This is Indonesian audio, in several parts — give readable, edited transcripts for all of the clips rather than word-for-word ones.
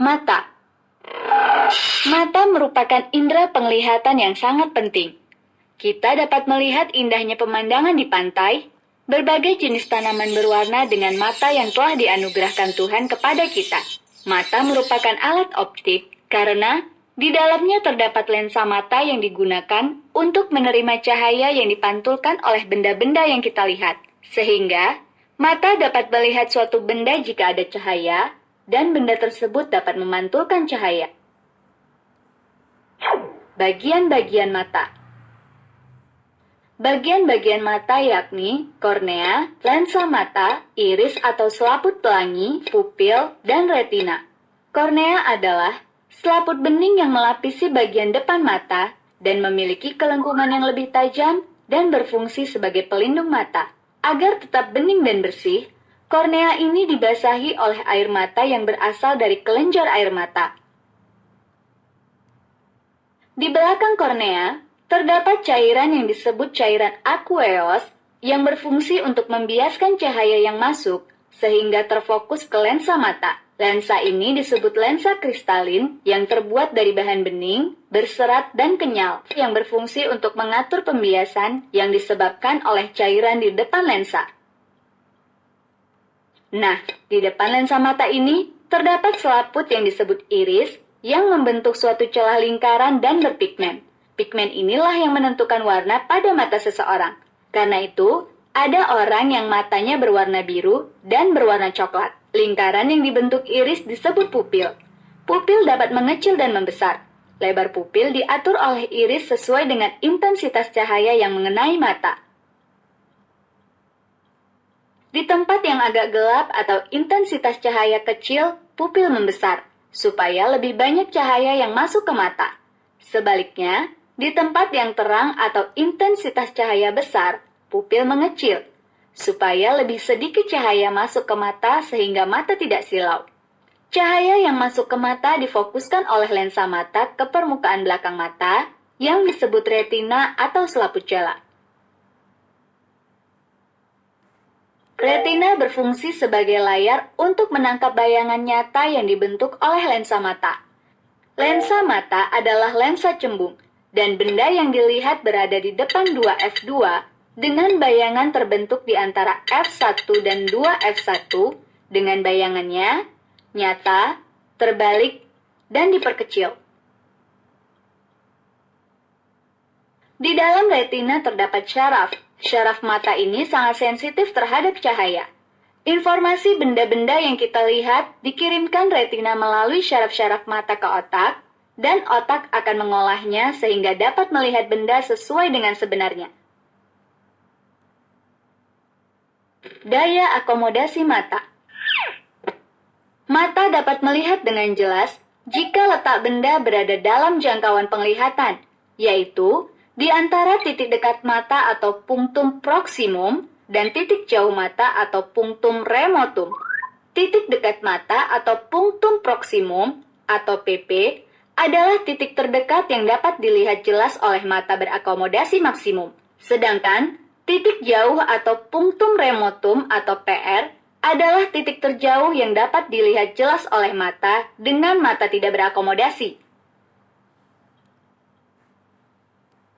Mata. Mata merupakan indera penglihatan yang sangat penting. Kita dapat melihat indahnya pemandangan di pantai, berbagai jenis tanaman berwarna dengan mata yang telah dianugerahkan Tuhan kepada kita. Mata merupakan alat optik karena di dalamnya terdapat lensa mata yang digunakan untuk menerima cahaya yang dipantulkan oleh benda-benda yang kita lihat. Sehingga, mata dapat melihat suatu benda jika ada cahaya, dan benda tersebut dapat memantulkan cahaya. Bagian-bagian mata. Bagian-bagian mata yakni kornea, lensa mata, iris atau selaput pelangi, pupil, dan retina. Kornea adalah selaput bening yang melapisi bagian depan mata dan memiliki kelengkungan yang lebih tajam dan berfungsi sebagai pelindung mata. Agar tetap bening dan bersih, kornea ini dibasahi oleh air mata yang berasal dari kelenjar air mata. Di belakang kornea, terdapat cairan yang disebut cairan aqueous yang berfungsi untuk membiaskan cahaya yang masuk sehingga terfokus ke lensa mata. Lensa ini disebut lensa kristalin yang terbuat dari bahan bening, berserat, dan kenyal yang berfungsi untuk mengatur pembiasan yang disebabkan oleh cairan di depan lensa. Nah, di depan lensa mata ini terdapat selaput yang disebut iris yang membentuk suatu celah lingkaran dan berpigmen. Pigmen inilah yang menentukan warna pada mata seseorang. Karena itu, ada orang yang matanya berwarna biru dan berwarna coklat. Lingkaran yang dibentuk iris disebut pupil. Pupil dapat mengecil dan membesar. Lebar pupil diatur oleh iris sesuai dengan intensitas cahaya yang mengenai mata. Di tempat yang agak gelap atau intensitas cahaya kecil, pupil membesar, supaya lebih banyak cahaya yang masuk ke mata. Sebaliknya, di tempat yang terang atau intensitas cahaya besar, pupil mengecil, supaya lebih sedikit cahaya masuk ke mata sehingga mata tidak silau. Cahaya yang masuk ke mata difokuskan oleh lensa mata ke permukaan belakang mata yang disebut retina atau selaput jala. Retina berfungsi sebagai layar untuk menangkap bayangan nyata yang dibentuk oleh lensa mata. Lensa mata adalah lensa cembung, dan benda yang dilihat berada di depan 2F2 dengan bayangan terbentuk di antara F1 dan 2F1 dengan bayangannya nyata, terbalik, dan diperkecil. Di dalam retina terdapat syaraf. Syaraf mata ini sangat sensitif terhadap cahaya. Informasi benda-benda yang kita lihat dikirimkan retina melalui syaraf-syaraf mata ke otak, dan otak akan mengolahnya sehingga dapat melihat benda sesuai dengan sebenarnya. Daya akomodasi mata. Mata dapat melihat dengan jelas jika letak benda berada dalam jangkauan penglihatan, yaitu di antara titik dekat mata atau punctum proximum dan titik jauh mata atau punctum remotum. Titik dekat mata atau punctum proximum atau PP adalah titik terdekat yang dapat dilihat jelas oleh mata berakomodasi maksimum. Sedangkan titik jauh atau punctum remotum atau PR adalah titik terjauh yang dapat dilihat jelas oleh mata dengan mata tidak berakomodasi.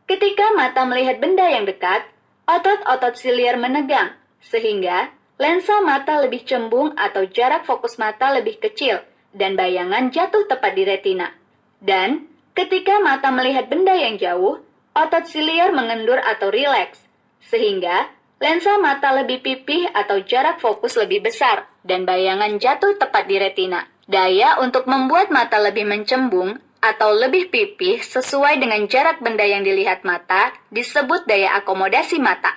Ketika mata melihat benda yang dekat, otot-otot siliar menegang, sehingga lensa mata lebih cembung atau jarak fokus mata lebih kecil, dan bayangan jatuh tepat di retina. Dan ketika mata melihat benda yang jauh, otot siliar mengendur atau rileks, sehingga lensa mata lebih pipih atau jarak fokus lebih besar, dan bayangan jatuh tepat di retina. Daya untuk membuat mata lebih mencembung atau lebih pipih sesuai dengan jarak benda yang dilihat mata disebut daya akomodasi mata.